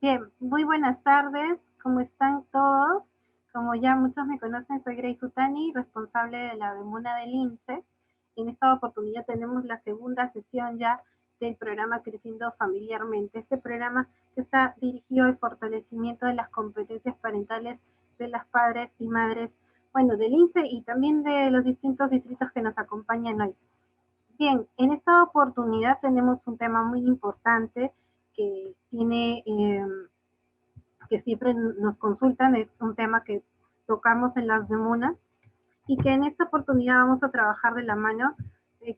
Bien, muy buenas tardes, ¿cómo están todos? Como ya muchos me conocen, soy Grace Utani, responsable de la Bemuna del INSE. En esta oportunidad tenemos la segunda sesión ya del programa Creciendo Familiarmente. Este programa que está dirigido al fortalecimiento de las competencias parentales de las padres y madres, bueno, del INSE y también de los distintos distritos que nos acompañan hoy. Bien, en esta oportunidad tenemos un tema muy importante que tiene que siempre nos consultan, es un tema que tocamos en las demunas y que en esta oportunidad vamos a trabajar de la mano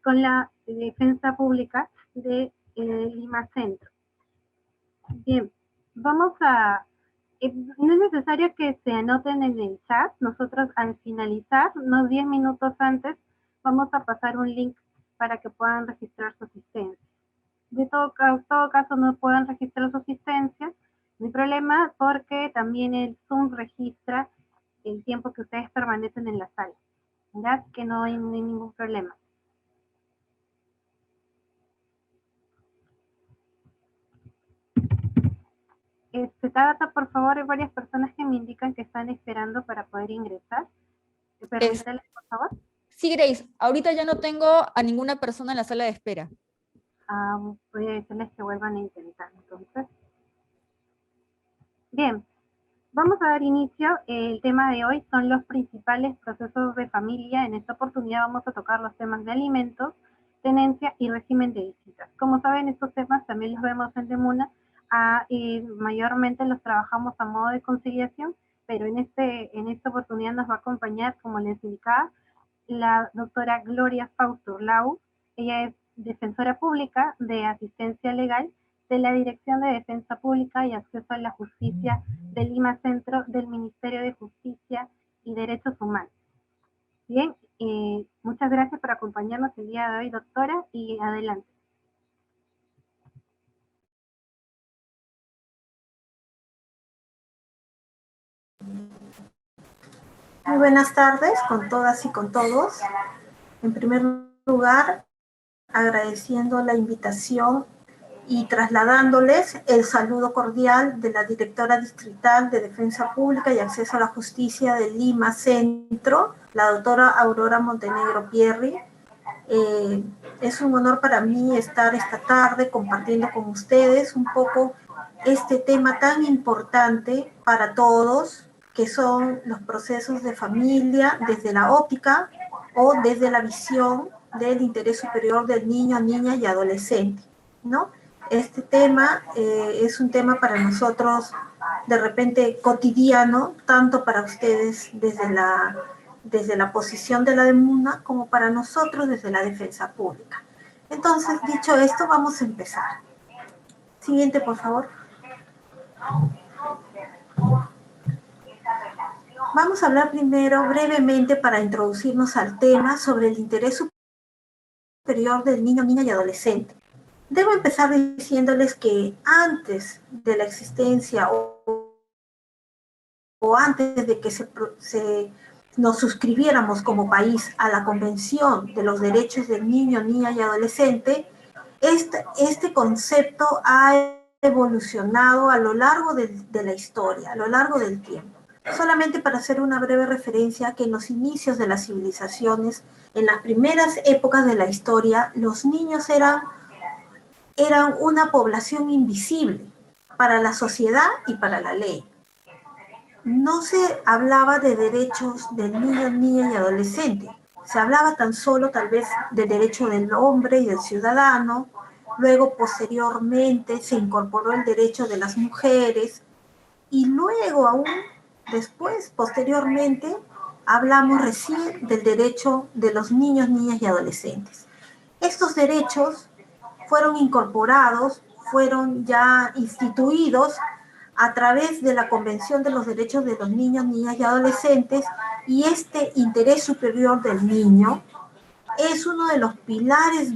con la defensa pública de Lima Centro. Bien, vamos a, no es necesario que se anoten en el chat, nosotros al finalizar, unos 10 minutos antes, vamos a pasar un link para que puedan registrar su asistencia. De todo caso no puedan registrar su asistencia, no hay problema porque también el Zoom registra el tiempo que ustedes permanecen en la sala. ¿Ya? Que no hay ningún problema. Tabata, por favor, hay varias personas que me indican que están esperando para poder ingresar. Es, Permítanles, por favor. sí, Grace, ahorita ya no tengo a ninguna persona en la sala de espera. Voy a decirles que vuelvan a intentar, entonces. Bien, vamos a dar inicio. El tema de hoy son los principales procesos de familia. En esta oportunidad vamos a tocar los temas de alimentos, tenencia y régimen de visitas. Como saben, estos temas también los vemos en Demuna. Mayormente los trabajamos a modo de conciliación, pero en esta oportunidad nos va a acompañar, como les indicaba, la doctora Gloria Fausturlau. Ella es defensora pública de asistencia legal de la Dirección de Defensa Pública y Acceso a la Justicia de Lima Centro del Ministerio de Justicia y Derechos Humanos. Bien, muchas gracias por acompañarnos el día de hoy, doctora, y adelante. Muy buenas tardes con todas y con todos. En primer lugar, agradeciendo la invitación y trasladándoles el saludo cordial de la directora distrital de Defensa Pública y Acceso a la Justicia de Lima Centro, la doctora Aurora Montenegro Pierri. Es un honor para mí estar esta tarde compartiendo con ustedes un poco este tema tan importante para todos, que son los procesos de familia desde la óptica o desde la visión del interés superior del niño, niña y adolescente, ¿no? Este tema es un tema para nosotros de repente cotidiano, tanto para ustedes desde la posición de la DEMUNA como para nosotros desde la defensa pública. Entonces, dicho esto, vamos a empezar. Siguiente, por favor. Vamos a hablar primero brevemente para introducirnos al tema sobre el interés superior del niño, niña y adolescente. Debo empezar diciéndoles que antes de la existencia o antes de que nos suscribiéramos como país a la Convención de los Derechos del Niño, Niña y Adolescente, este concepto ha evolucionado a lo largo de la historia, a lo largo del tiempo. Solamente para hacer una breve referencia, que en los inicios de las civilizaciones, en las primeras épocas de la historia, los niños eran una población invisible para la sociedad y para la ley. No se hablaba de derechos del niño, niña y adolescente. Se hablaba tan solo tal vez del derecho del hombre y del ciudadano. Luego, posteriormente, se incorporó el derecho de las mujeres. Y luego, aún después, posteriormente, hablamos recién del derecho de los niños, niñas y adolescentes. Estos derechos fueron incorporados, fueron ya instituidos a través de la Convención de los Derechos de los Niños, Niñas y Adolescentes, y este interés superior del niño es uno de los pilares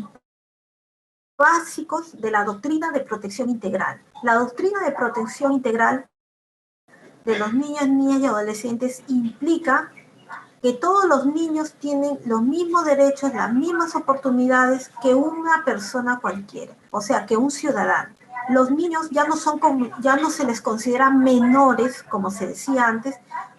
básicos de la doctrina de protección integral. La doctrina de protección integral de los niños, niñas y adolescentes implica que todos los niños tienen los mismos derechos, las mismas oportunidades que una persona cualquiera, o sea, que un ciudadano. los niños ya no se les considera menores, como se decía antes,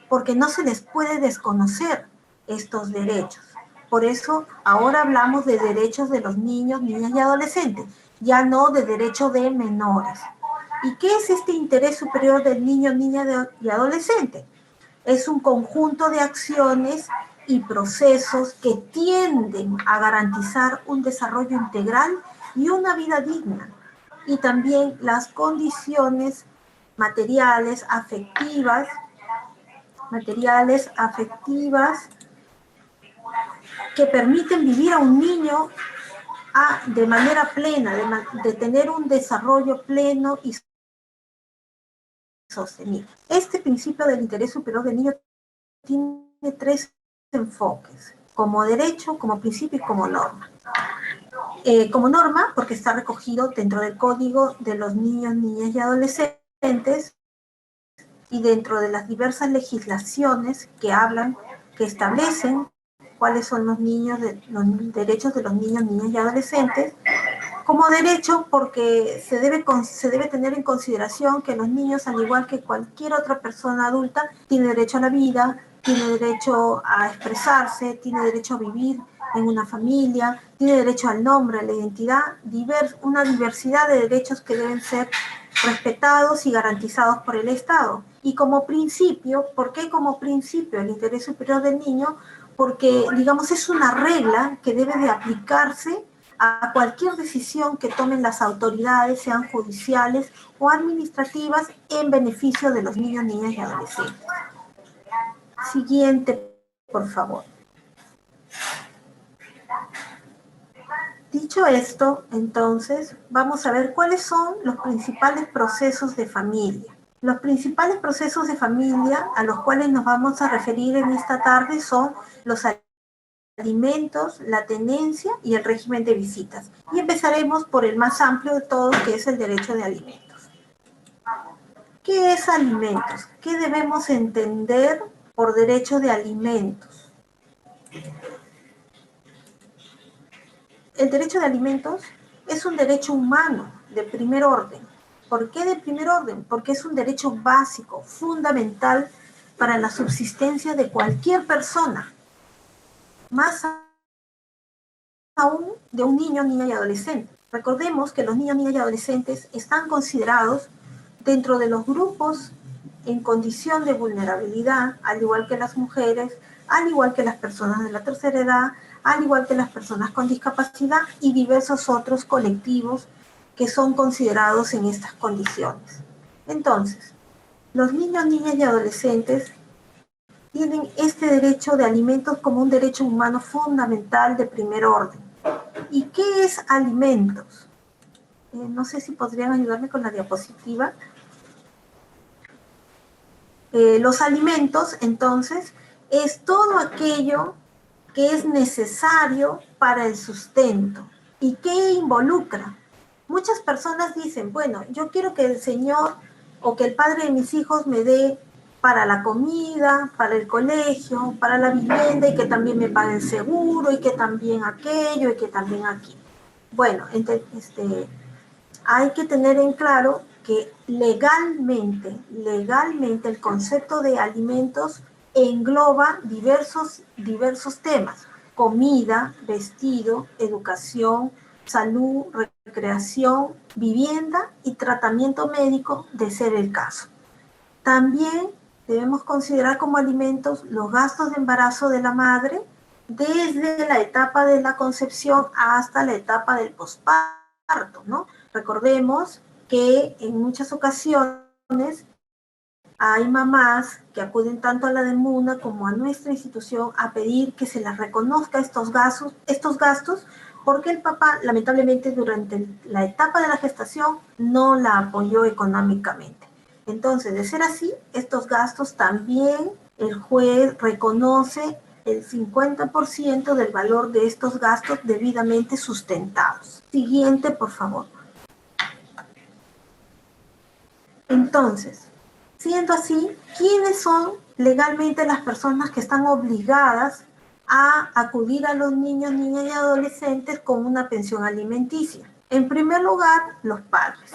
porque no se les puede desconocer estos derechos. Por eso ahora hablamos de derechos de los niños, niñas y adolescentes, ya no de derechos de menores. ¿Y qué es este interés superior del niño, niña y adolescente? Es un conjunto de acciones y procesos que tienden a garantizar un desarrollo integral y una vida digna, y también las condiciones materiales, afectivas, que permiten vivir a un niño de manera plena, de tener un desarrollo pleno y sostenible. Este principio del interés superior del niño tiene tres enfoques: como derecho, como principio y como norma. Como norma, porque está recogido dentro del Código de los Niños, Niñas y Adolescentes y dentro de las diversas legislaciones que establecen cuáles son los derechos de los niños, niñas y adolescentes. Como derecho, porque se debe tener en consideración que los niños, al igual que cualquier otra persona adulta, tiene derecho a la vida, tiene derecho a expresarse, tiene derecho a vivir en una familia, tiene derecho al nombre, a la identidad, una diversidad de derechos que deben ser respetados y garantizados por el Estado. Y como principio, ¿por qué como principio el interés superior del niño? Porque, digamos, es una regla que debe de aplicarse a cualquier decisión que tomen las autoridades, sean judiciales o administrativas, en beneficio de los niños, niñas y adolescentes. Siguiente, por favor. Dicho esto, entonces, vamos a ver cuáles son los principales procesos de familia. Los principales procesos de familia a los cuales nos vamos a referir en esta tarde son los alimentos, la tenencia y el régimen de visitas. Y empezaremos por el más amplio de todos, que es el derecho de alimentos. ¿Qué es alimentos? ¿Qué debemos entender por derecho de alimentos? El derecho de alimentos es un derecho humano de primer orden. ¿Por qué de primer orden? Porque es un derecho básico, fundamental para la subsistencia de cualquier persona, más aún de un niño, niña y adolescente. Recordemos que los niños, niñas y adolescentes están considerados dentro de los grupos en condición de vulnerabilidad, al igual que las mujeres, al igual que las personas de la tercera edad, al igual que las personas con discapacidad y diversos otros colectivos que son considerados en estas condiciones. Entonces, los niños, niñas y adolescentes tienen este derecho de alimentos como un derecho humano fundamental de primer orden. ¿Y qué es alimentos? No sé si podrían ayudarme con la diapositiva. Los alimentos, entonces, es todo aquello que es necesario para el sustento. ¿Y qué involucra? Muchas personas dicen, bueno, yo quiero que el Señor o que el Padre de mis hijos me dé para la comida, para el colegio, para la vivienda, y que también me pague el seguro, y que también aquello, y que también aquí. Bueno, hay que tener en claro que legalmente el concepto de alimentos engloba diversos temas: comida, vestido, educación, salud, recreación, vivienda y tratamiento médico, de ser el caso. También debemos considerar como alimentos los gastos de embarazo de la madre, desde la etapa de la concepción hasta la etapa del posparto, ¿no? Recordemos que en muchas ocasiones hay mamás que acuden tanto a la DEMUNA como a nuestra institución a pedir que se les reconozca estos gastos, porque el papá, lamentablemente, durante la etapa de la gestación no la apoyó económicamente. Entonces, de ser así, estos gastos también el juez reconoce el 50% del valor de estos gastos debidamente sustentados. Siguiente, por favor. Entonces, siendo así, ¿quiénes son legalmente las personas que están obligadas a acudir a los niños, niñas y adolescentes con una pensión alimenticia? En primer lugar, los padres.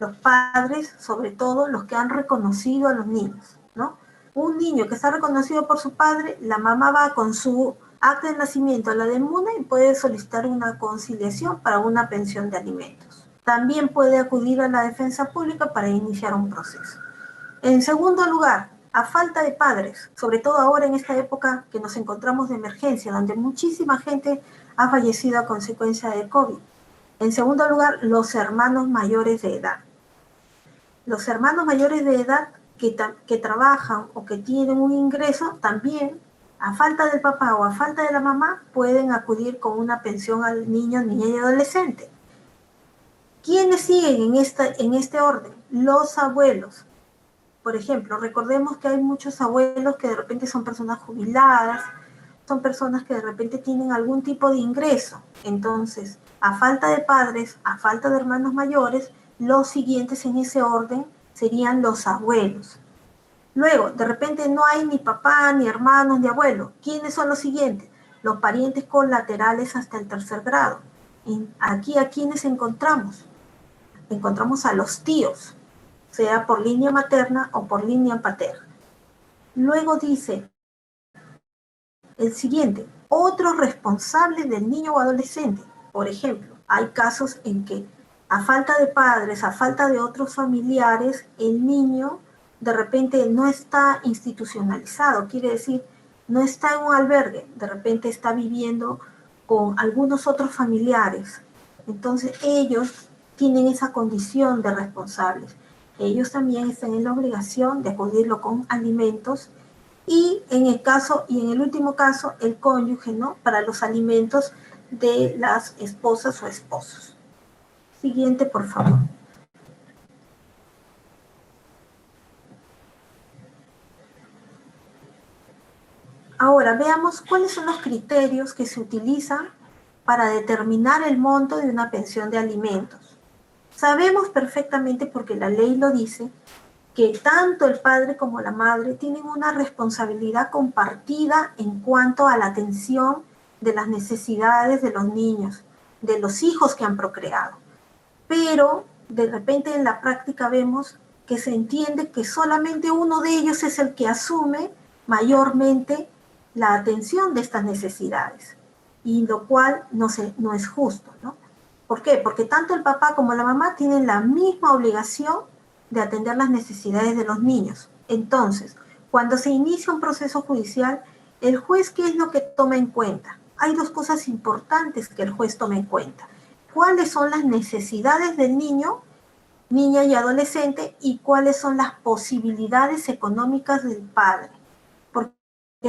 los padres, sobre todo los que han reconocido a los niños, ¿no? Un niño que está reconocido por su padre, la mamá va con su acta de nacimiento a la DEMUNA y puede solicitar una conciliación para una pensión de alimentos. También puede acudir a la defensa pública para iniciar un proceso. En segundo lugar, a falta de padres, sobre todo ahora en esta época que nos encontramos de emergencia, donde muchísima gente ha fallecido a consecuencia de COVID. En segundo lugar, los hermanos mayores de edad. Los hermanos mayores de edad que trabajan o que tienen un ingreso también, a falta del papá o a falta de la mamá, pueden acudir con una pensión al niño, niña y adolescente. ¿Quiénes siguen en este orden? Los abuelos. Por ejemplo, recordemos que hay muchos abuelos que de repente son personas jubiladas, son personas que de repente tienen algún tipo de ingreso. Entonces, a falta de padres, a falta de hermanos mayores, los siguientes en ese orden serían los abuelos. Luego, de repente no hay ni papá, ni hermanos, ni abuelos. ¿Quiénes son los siguientes? Los parientes colaterales hasta el tercer grado. Aquí, ¿a quiénes encontramos? Encontramos a los tíos, sea por línea materna o por línea paterna. Luego dice el siguiente, otros responsables del niño o adolescente. Por ejemplo, hay casos en que a falta de padres, a falta de otros familiares, el niño de repente no está institucionalizado, quiere decir, no está en un albergue, de repente está viviendo con algunos otros familiares. Entonces ellos tienen esa condición de responsables. Ellos también están en la obligación de acudirlo con alimentos y en el último caso, el cónyuge, ¿no? Para los alimentos de las esposas o esposos. Siguiente, por favor. Ahora, veamos cuáles son los criterios que se utilizan para determinar el monto de una pensión de alimentos. Sabemos perfectamente, porque la ley lo dice, que tanto el padre como la madre tienen una responsabilidad compartida en cuanto a la atención de las necesidades de los niños, de los hijos que han procreado. Pero de repente en la práctica vemos que se entiende que solamente uno de ellos es el que asume mayormente la atención de estas necesidades, y lo cual no es justo, ¿no? ¿Por qué? Porque tanto el papá como la mamá tienen la misma obligación de atender las necesidades de los niños. Entonces, cuando se inicia un proceso judicial, el juez, ¿qué es lo que toma en cuenta? Hay dos cosas importantes que el juez toma en cuenta. ¿Cuáles son las necesidades del niño, niña y adolescente, y cuáles son las posibilidades económicas del padre? Porque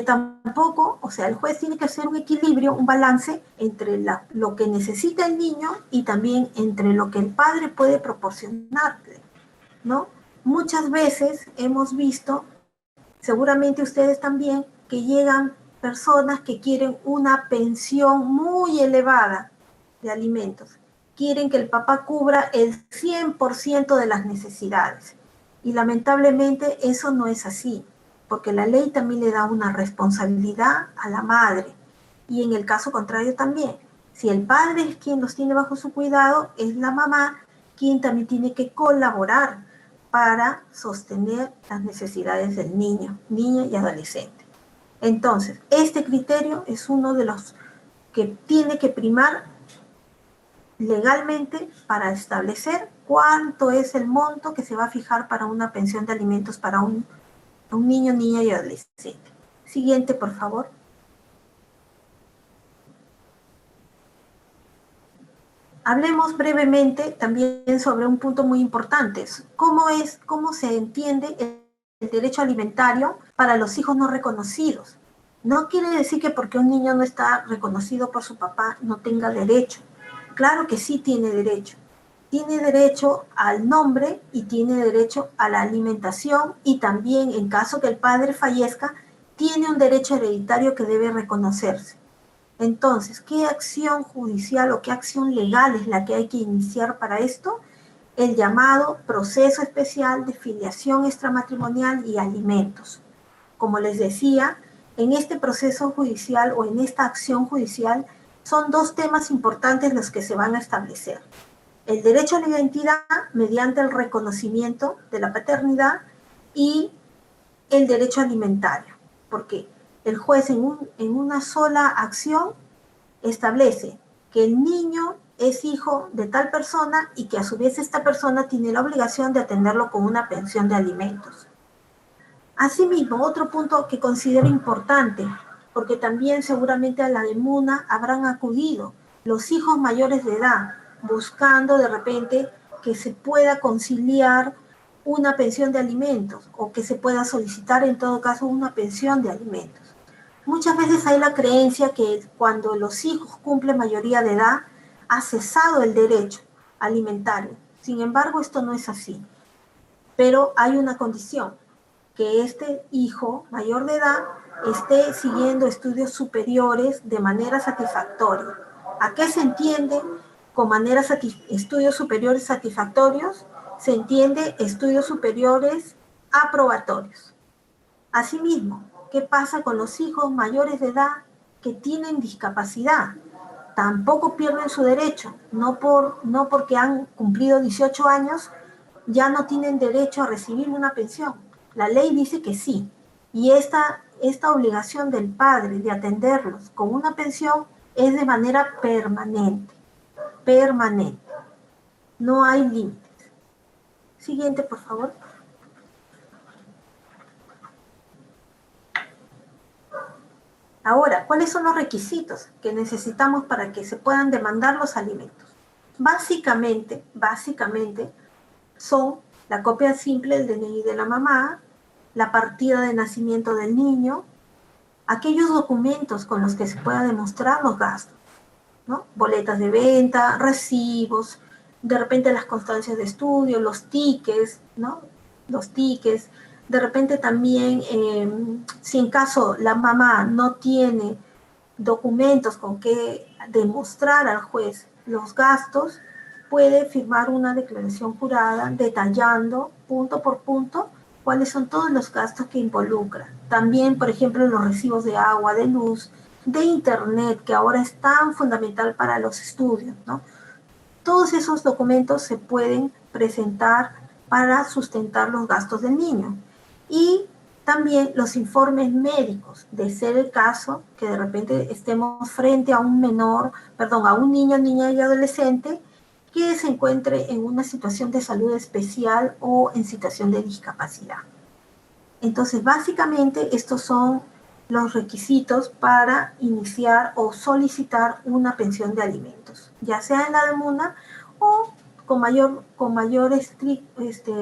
tampoco, o sea, el juez tiene que hacer un equilibrio, un balance entre lo que necesita el niño y también entre lo que el padre puede proporcionarle, ¿no? Muchas veces hemos visto, seguramente ustedes también, que llegan personas que quieren una pensión muy elevada de alimentos. Quieren que el papá cubra el 100% de las necesidades. Y lamentablemente eso no es así, porque la ley también le da una responsabilidad a la madre. Y en el caso contrario también. Si el padre es quien los tiene bajo su cuidado, es la mamá quien también tiene que colaborar para sostener las necesidades del niño, niña y adolescente. Entonces, este criterio es uno de los que tiene que primar legalmente para establecer cuánto es el monto que se va a fijar para una pensión de alimentos para un niño, niña y adolescente. Siguiente, por favor. Hablemos brevemente también sobre un punto muy importante. ¿Cómo se entiende el derecho alimentario para los hijos no reconocidos? No quiere decir que porque un niño no está reconocido por su papá no tenga derecho. Claro que sí tiene derecho. Tiene derecho al nombre y tiene derecho a la alimentación, y también en caso que el padre fallezca, tiene un derecho hereditario que debe reconocerse. Entonces, ¿qué acción judicial o qué acción legal es la que hay que iniciar para esto? El llamado proceso especial de filiación extramatrimonial y alimentos. Como les decía, en este proceso judicial o en esta acción judicial son dos temas importantes los que se van a establecer. el derecho a la identidad mediante el reconocimiento de la paternidad y el derecho alimentario, porque el juez en una sola acción establece que el niño es hijo de tal persona y que a su vez esta persona tiene la obligación de atenderlo con una pensión de alimentos. Asimismo, otro punto que considero importante, porque también seguramente a la DEMUNA habrán acudido los hijos mayores de edad, buscando de repente que se pueda conciliar una pensión de alimentos o que se pueda solicitar en todo caso una pensión de alimentos. Muchas veces hay la creencia que cuando los hijos cumplen mayoría de edad, ha cesado el derecho alimentario. Sin embargo, esto no es así. Pero hay una condición, que este hijo mayor de edad esté siguiendo estudios superiores de manera satisfactoria. ¿A qué se entiende con estudios superiores satisfactorios? Se entiende estudios superiores aprobatorios. Asimismo, ¿qué pasa con los hijos mayores de edad que tienen discapacidad? Tampoco pierden su derecho, no porque han cumplido 18 años, ya no tienen derecho a recibir una pensión. La ley dice que sí, y esta obligación del padre de atenderlos con una pensión es de manera permanente, no hay límites. Siguiente, por favor. Ahora, ¿cuáles son los requisitos que necesitamos para que se puedan demandar los alimentos? Básicamente, son la copia simple del DNI de la mamá, la partida de nacimiento del niño, aquellos documentos con los que se pueda demostrar los gastos, ¿no? Boletas de venta, recibos, de repente las constancias de estudio, los tickets, ¿no? Los tickets, de repente también, si en caso la mamá no tiene documentos con que demostrar al juez los gastos, puede firmar una declaración jurada detallando punto por punto cuáles son todos los gastos que involucra. También, por ejemplo, los recibos de agua, de luz, de internet, que ahora es tan fundamental para los estudios, ¿no? Todos esos documentos se pueden presentar para sustentar los gastos del niño. Y también los informes médicos, de ser el caso que de repente estemos frente a un niño, niña y adolescente que se encuentre en una situación de salud especial o en situación de discapacidad. Entonces, básicamente, estos son los requisitos para iniciar o solicitar una pensión de alimentos, ya sea en la DEMUNA o con mayor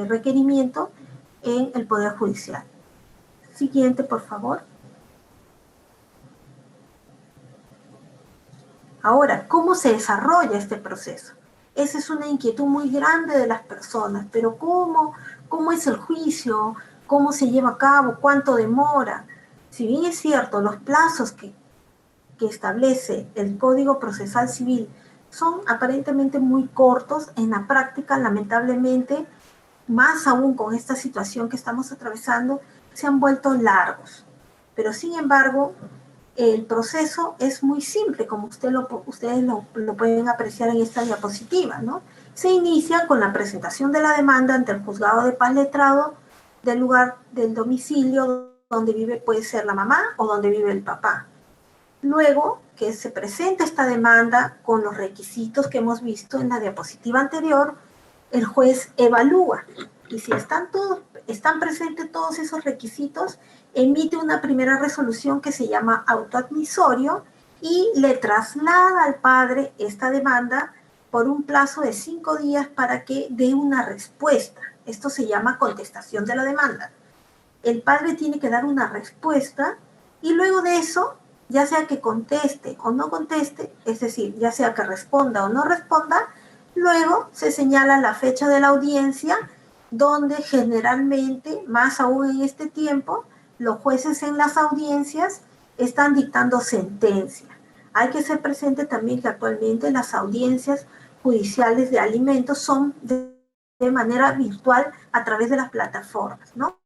requerimiento en el Poder Judicial. Siguiente, por favor. Ahora, ¿cómo se desarrolla este proceso? Esa es una inquietud muy grande de las personas, pero ¿cómo es el juicio? ¿Cómo se lleva a cabo? ¿Cuánto demora? Si bien es cierto, los plazos que establece el Código Procesal Civil son aparentemente muy cortos, en la práctica, lamentablemente, más aún con esta situación que estamos atravesando, se han vuelto largos. Pero sin embargo, el proceso es muy simple, como ustedes lo pueden apreciar en esta diapositiva, ¿no? Se inicia con la presentación de la demanda ante el juzgado de paz letrado del lugar del domicilio donde vive, puede ser la mamá o donde vive el papá. Luego que se presenta esta demanda con los requisitos que hemos visto en la diapositiva anterior, el juez evalúa y si están presentes todos esos requisitos, emite una primera resolución que se llama autoadmisorio y le traslada al padre esta demanda por un plazo de 5 días para que dé una respuesta. Esto se llama contestación de la demanda. El padre tiene que dar una respuesta y luego de eso, ya sea que conteste o no conteste, es decir, ya sea que responda o no responda, luego se señala la fecha de la audiencia, donde generalmente, más aún en este tiempo, los jueces en las audiencias están dictando sentencia. Hay que ser presente también que actualmente las audiencias judiciales de alimentos son de manera virtual a través de las plataformas, ¿no?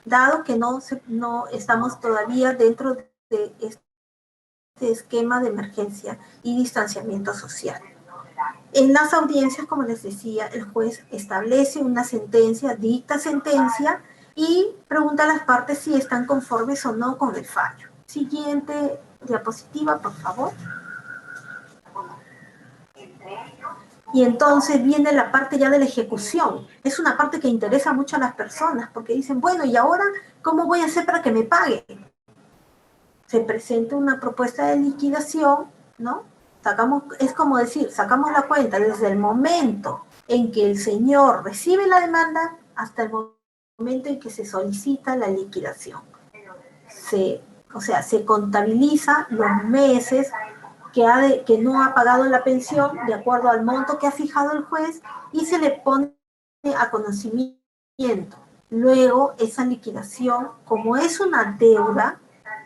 Dado que no estamos todavía dentro de este esquema de emergencia y distanciamiento social. En las audiencias, como les decía, el juez establece una sentencia, dicta sentencia y pregunta a las partes si están conformes o no con el fallo. Siguiente diapositiva, por favor. Y entonces viene la parte ya de la ejecución. Es una parte que interesa mucho a las personas porque dicen, bueno, ¿y ahora cómo voy a hacer para que me pague? Se presenta una propuesta de liquidación, ¿no? Es como decir, sacamos la cuenta desde el momento en que el señor recibe la demanda hasta el momento en que se solicita la liquidación. O sea, se contabiliza los meses que no ha pagado la pensión de acuerdo al monto que ha fijado el juez y se le pone a conocimiento. Luego, esa liquidación, como es una deuda,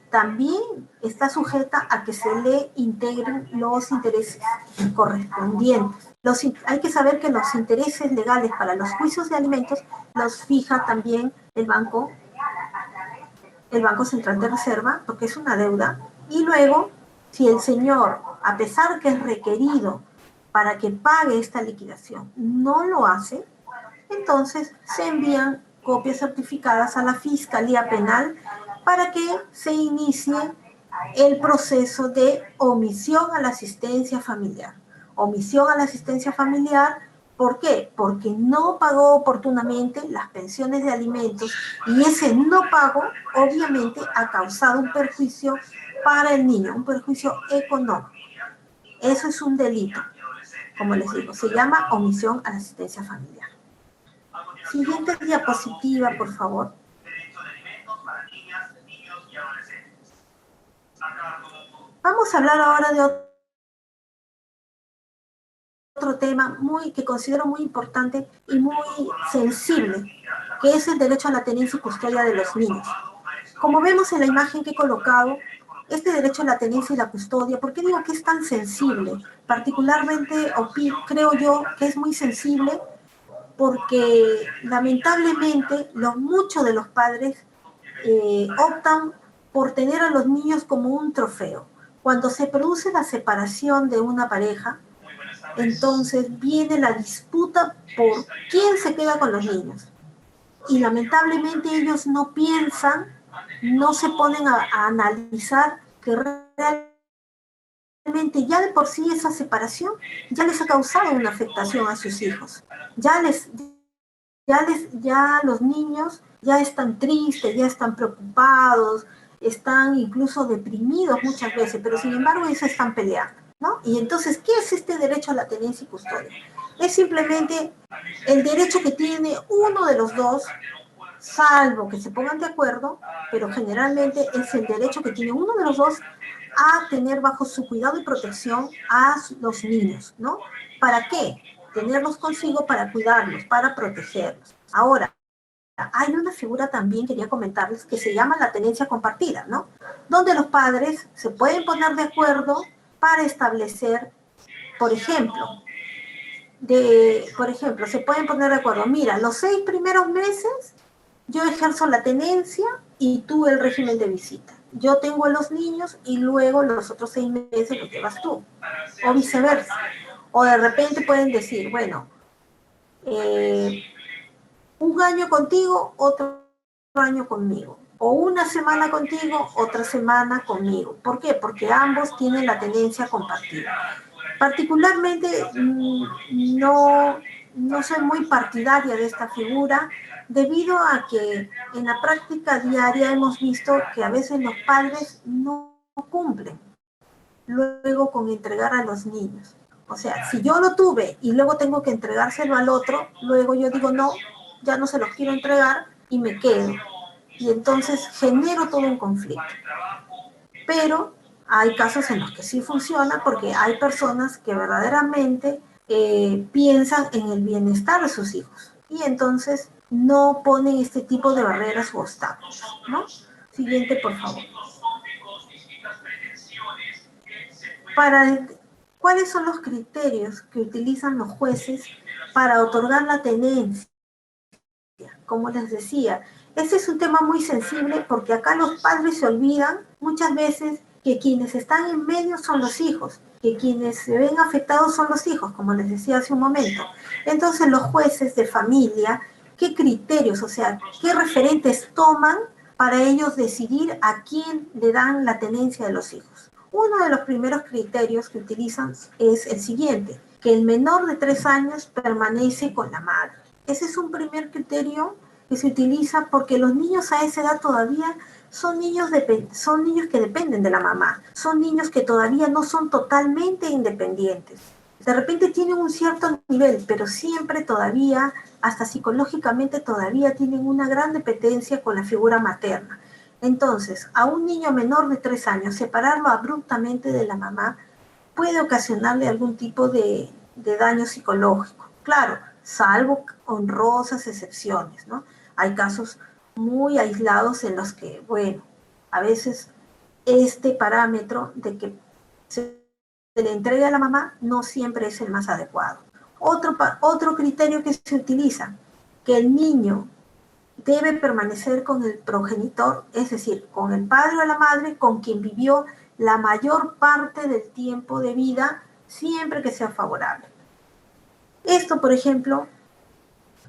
también está sujeta a que se le integren los intereses correspondientes. Hay que saber que los intereses legales para los juicios de alimentos los fija también el Banco Central de Reserva, porque es una deuda, y luego, si el señor, a pesar que es requerido para que pague esta liquidación, no lo hace, entonces se envían copias certificadas a la Fiscalía Penal para que se inicie el proceso de omisión a la asistencia familiar. Omisión a la asistencia familiar, ¿por qué? Porque no pagó oportunamente las pensiones de alimentos y ese no pago obviamente ha causado un perjuicio para el niño, un perjuicio económico. Eso es un delito, como les digo, se llama omisión a la asistencia familiar. Siguiente diapositiva, por favor. Vamos a hablar ahora de otro tema que considero muy importante y muy sensible, que es el derecho a la tenencia y custodia de los niños. Como vemos en la imagen que he colocado, este derecho a la tenencia y la custodia, ¿por qué digo que es tan sensible? Particularmente, creo yo que es muy sensible porque lamentablemente muchos de los padres optan por tener a los niños como un trofeo. Cuando se produce la separación de una pareja, entonces viene la disputa por quién se queda con los niños. Y lamentablemente ellos no piensan, no se ponen a analizar que realmente ya de por sí esa separación ya les ha causado una afectación a sus hijos. Ya los niños ya están tristes, ya están preocupados, están incluso deprimidos muchas veces, pero sin embargo ellos están peleando, ¿no? Y entonces, ¿qué es este derecho a la tenencia y custodia? Es simplemente el derecho que tiene uno de los dos, salvo que se pongan de acuerdo, pero generalmente es el derecho que tiene uno de los dos a tener bajo su cuidado y protección a los niños, ¿no? ¿Para qué? Tenerlos consigo para cuidarlos, para protegerlos. Ahora, hay una figura también, quería comentarles, que se llama la tenencia compartida, ¿no? Donde los padres se pueden poner de acuerdo para establecer, por ejemplo, se pueden poner de acuerdo, mira, los 6 primeros meses yo ejerzo la tenencia y tú el régimen de visita. Yo tengo a los niños y luego los otros 6 meses los llevas tú, o viceversa. O de repente pueden decir, bueno, un año contigo, otro año conmigo. O una semana contigo, otra semana conmigo. ¿Por qué? Porque ambos tienen la tenencia compartida. Particularmente no soy muy partidaria de esta figura debido a que en la práctica diaria hemos visto que a veces los padres no cumplen luego con entregar a los niños. O sea, si yo lo tuve y luego tengo que entregárselo al otro, luego yo digo no, ya no se los quiero entregar y me quedo. Y entonces genero todo un conflicto. Pero hay casos en los que sí funciona porque hay personas que verdaderamente piensan en el bienestar de sus hijos y entonces no ponen este tipo de barreras u obstáculos, ¿no? Siguiente, por favor. ¿Cuáles son los criterios que utilizan los jueces para otorgar la tenencia? Como les decía, este es un tema muy sensible porque acá los padres se olvidan muchas veces que quienes están en medio son los hijos, que quienes se ven afectados son los hijos, como les decía hace un momento. Entonces los jueces de familia, ¿qué criterios, o sea, qué referentes toman para ellos decidir a quién le dan la tenencia de los hijos? Uno de los primeros criterios que utilizan es el siguiente, que el menor de 3 años permanece con la madre. Ese es un primer criterio que se utiliza porque los niños a esa edad todavía son niños que dependen de la mamá, son niños que todavía no son totalmente independientes. De repente tienen un cierto nivel, pero siempre todavía, hasta psicológicamente todavía tienen una gran dependencia con la figura materna. Entonces, a un niño menor de 3 años, separarlo abruptamente de la mamá puede ocasionarle algún tipo de daño psicológico. Claro, salvo honrosas excepciones, ¿no? Hay casos muy aislados en los que, bueno, a veces este parámetro de que se le entregue a la mamá no siempre es el más adecuado. Otro criterio que se utiliza, que el niño debe permanecer con el progenitor, es decir, con el padre o la madre con quien vivió la mayor parte del tiempo de vida, siempre que sea favorable. Esto, por ejemplo,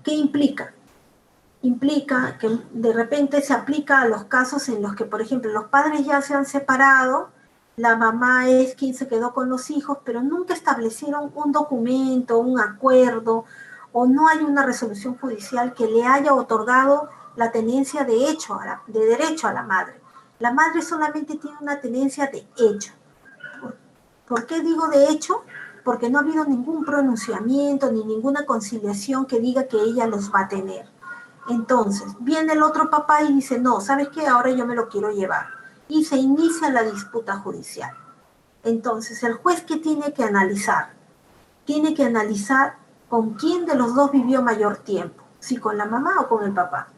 ¿qué implica? Implica que de repente se aplica a los casos en los que, por ejemplo, los padres ya se han separado, la mamá es quien se quedó con los hijos, pero nunca establecieron un documento, un acuerdo, o no hay una resolución judicial que le haya otorgado la tenencia de derecho a la madre. La madre solamente tiene una tenencia de hecho. ¿Por qué digo de hecho? Porque no ha habido ningún pronunciamiento ni ninguna conciliación que diga que ella los va a tener. Entonces, viene el otro papá y dice, no, ¿sabes qué? Ahora yo me lo quiero llevar. Y se inicia la disputa judicial. Entonces, el juez, ¿qué tiene que analizar? Tiene que analizar con quién de los dos vivió mayor tiempo, si con la mamá o con el papá.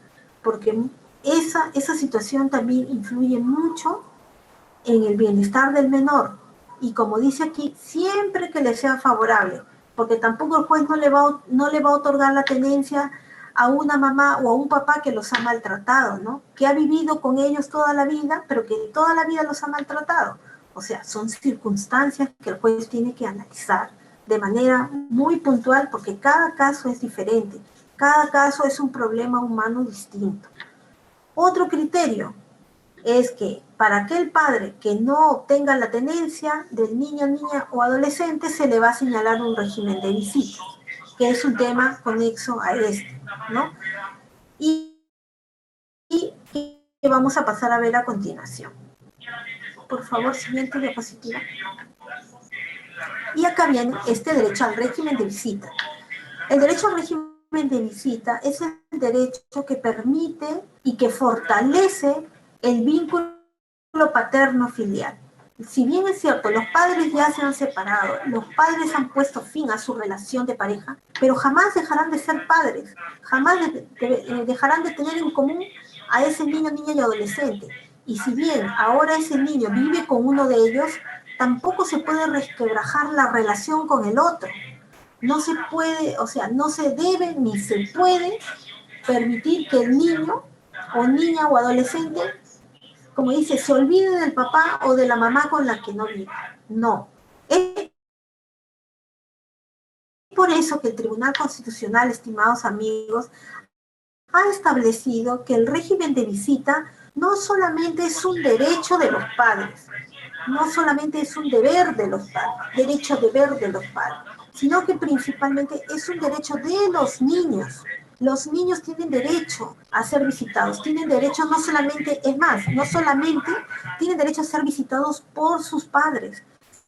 Porque esa situación también influye mucho en el bienestar del menor. Y como dice aquí, siempre que le sea favorable, porque tampoco el juez no le va a otorgar la tenencia a una mamá o a un papá que los ha maltratado, ¿no? Que ha vivido con ellos toda la vida, pero que toda la vida los ha maltratado. O sea, son circunstancias que el juez tiene que analizar de manera muy puntual porque cada caso es diferente. Cada caso es un problema humano distinto. Otro criterio es que para aquel padre que no obtenga la tenencia del niño, niña o adolescente, se le va a señalar un régimen de visitas, que es un tema conexo a este, ¿no? Y que vamos a pasar a ver a continuación. Por favor, siguiente diapositiva. Y acá viene este derecho al régimen de visita. El derecho al régimen de visita es el derecho que permite y que fortalece el vínculo paterno-filial. Si bien es cierto, los padres ya se han separado, los padres han puesto fin a su relación de pareja, pero jamás dejarán de ser padres, jamás dejarán de tener en común a ese niño, niña y adolescente. Y si bien ahora ese niño vive con uno de ellos, tampoco se puede resquebrajar la relación con el otro. No se puede, o sea, no se debe ni se puede permitir que el niño o niña o adolescente, como dice, se olvide del papá o de la mamá con la que no vive. No. Es por eso que el Tribunal Constitucional, estimados amigos, ha establecido que el régimen de visita no solamente es un derecho de los padres, no solamente es un deber de los padres, derecho-deber de los padres, sino que principalmente es un derecho de los niños. Los niños tienen derecho a ser visitados, tienen derecho no solamente, es más, no solamente tienen derecho a ser visitados por sus padres,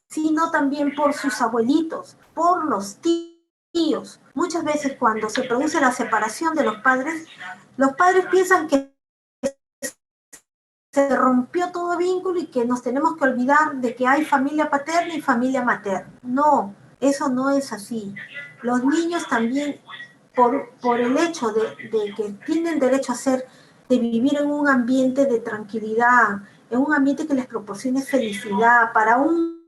sino también por sus abuelitos, por los tíos. Muchas veces cuando se produce la separación de los padres piensan que se rompió todo vínculo y que nos tenemos que olvidar de que hay familia paterna y familia materna. No, eso no es así. Los niños también, por el hecho de que tienen derecho de vivir en un ambiente de tranquilidad, en un ambiente que les proporcione felicidad, para un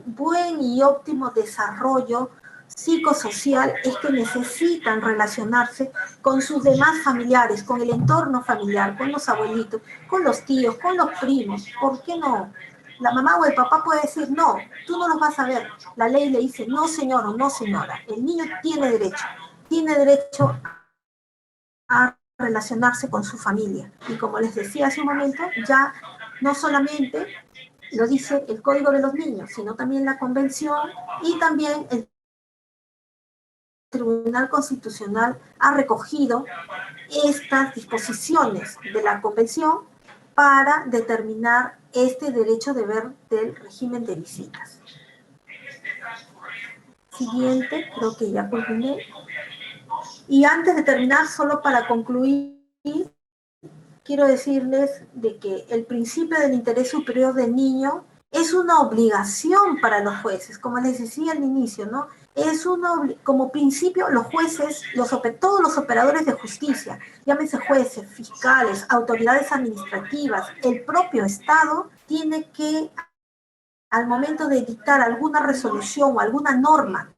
buen y óptimo desarrollo psicosocial, es que necesitan relacionarse con sus demás familiares, con el entorno familiar, con los abuelitos, con los tíos, con los primos. ¿Por qué no? la mamá o el papá puede decir, no, tú no los vas a ver. La ley le dice, no señor o no señora, el niño tiene derecho a relacionarse con su familia. Y como les decía hace un momento, ya no solamente lo dice el Código de los Niños, sino también la Convención y también el Tribunal Constitucional ha recogido estas disposiciones de la Convención para determinar este derecho de ver del régimen de visitas. Siguiente, creo que ya culminé. Y antes de terminar, solo para concluir, quiero decirles de que el principio del interés superior del niño es una obligación para los jueces, como les decía al inicio, ¿no? Es como principio, los jueces, todos los operadores de justicia, llámese jueces, fiscales, autoridades administrativas, el propio Estado, tiene que, al momento de dictar alguna resolución o alguna norma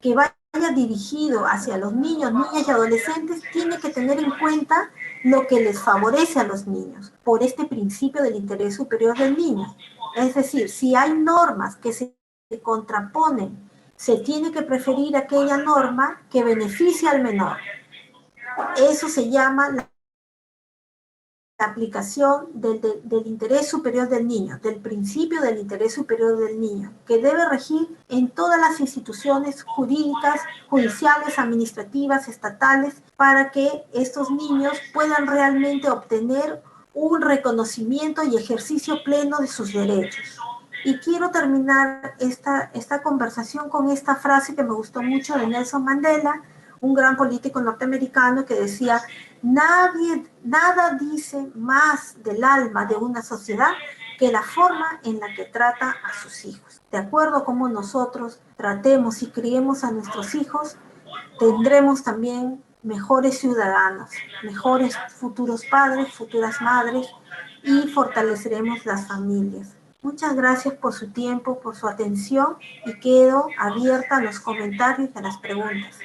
que vaya dirigido hacia los niños, niñas y adolescentes, tiene que tener en cuenta lo que les favorece a los niños, por este principio del interés superior del niño. Es decir, si hay normas que se contraponen, se tiene que preferir aquella norma que beneficie al menor. Eso se llama la aplicación del interés superior del niño, del principio del interés superior del niño, que debe regir en todas las instituciones jurídicas, judiciales, administrativas, estatales, para que estos niños puedan realmente obtener un reconocimiento y ejercicio pleno de sus derechos. Y quiero terminar esta conversación con esta frase que me gustó mucho de Nelson Mandela, un gran político norteamericano, que decía: nada dice más del alma de una sociedad que la forma en la que trata a sus hijos. De acuerdo a cómo nosotros tratemos y criemos a nuestros hijos, tendremos también mejores ciudadanos, mejores futuros padres, futuras madres, y fortaleceremos las familias. Muchas gracias por su tiempo, por su atención, y quedo abierta a los comentarios y a las preguntas.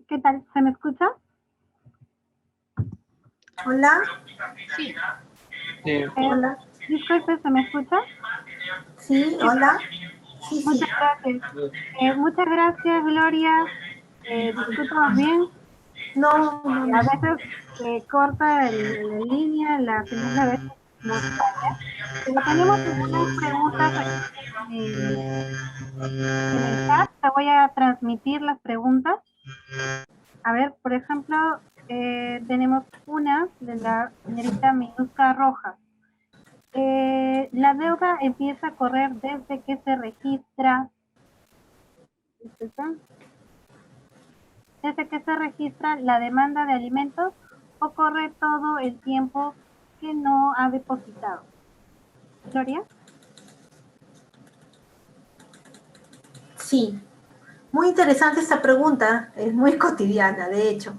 ¿Qué tal? ¿Se me escucha? Hola. Sí. Hola. Disculpe, ¿se me escucha? Sí, hola. Sí, muchas gracias. Muchas gracias, Gloria. ¿Disculpas bien? No. A veces corta la línea, la señal a veces no falla. Pero tenemos algunas preguntas aquí en el chat. Te voy a transmitir las preguntas. A ver, por ejemplo, tenemos una de la señorita Minuska Rojas. La deuda empieza a correr desde que se registra. Desde que se registra la demanda de alimentos, o corre todo el tiempo que no ha depositado. Gloria. Sí, muy interesante esta pregunta, es muy cotidiana, de hecho.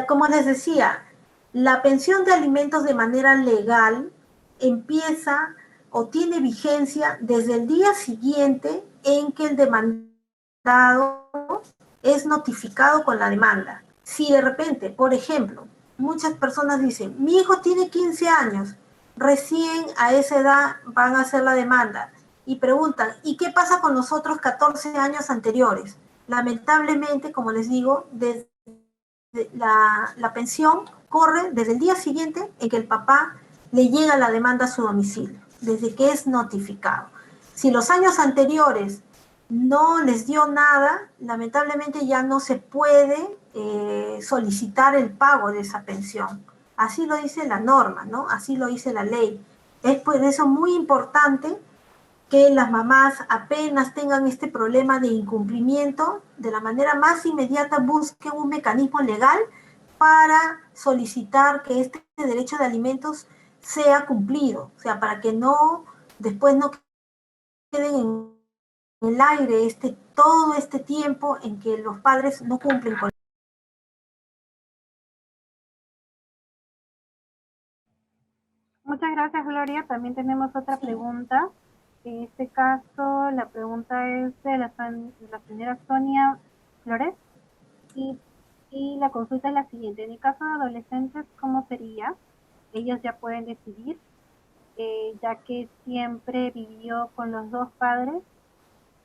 Como les decía, la pensión de alimentos de manera legal empieza o tiene vigencia desde el día siguiente en que el demandado es notificado con la demanda. Si de repente, por ejemplo, muchas personas dicen, mi hijo tiene 15 años, recién a esa edad van a hacer la demanda, y preguntan, ¿y qué pasa con los otros 14 años anteriores? Lamentablemente, como les digo, desde la pensión corre desde el día siguiente en que el papá le llega la demanda a su domicilio, desde que es notificado. Si los años anteriores no les dio nada, lamentablemente ya no se puede solicitar el pago de esa pensión. Así lo dice la norma, ¿no? Así lo dice la ley. Es por eso muy importante que las mamás apenas tengan este problema de incumplimiento, de la manera más inmediata busquen un mecanismo legal para solicitar que este derecho de alimentos sea cumplido, o sea, para que no, después no queden en el aire todo este tiempo en que los padres no cumplen con. Muchas gracias, Gloria. También tenemos otra pregunta. En este caso, la pregunta es de la señora Sonia Flores y la consulta es la siguiente. En el caso de adolescentes, ¿cómo sería? Ellos ya pueden decidir, ya que siempre vivió con los dos padres.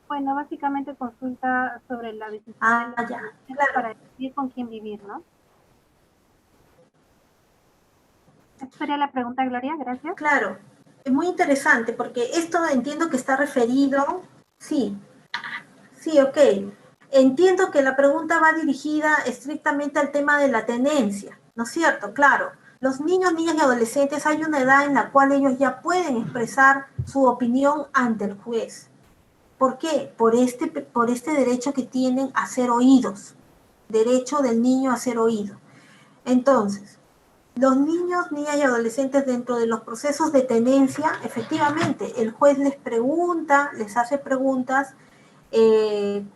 Bueno, básicamente consulta sobre la decisión de los adolescentes para decidir con quién vivir, ¿no? Esa sería la pregunta, Gloria. Gracias. Claro, es muy interesante porque esto entiendo que está referido, sí, ok. Entiendo que la pregunta va dirigida estrictamente al tema de la tenencia, ¿no es cierto? Claro, los niños, niñas y adolescentes hay una edad en la cual ellos ya pueden expresar su opinión ante el juez. ¿Por qué? Por este derecho que tienen a ser oídos, derecho del niño a ser oído. Entonces, los niños, niñas y adolescentes dentro de los procesos de tenencia, efectivamente, el juez les pregunta, les hace preguntas,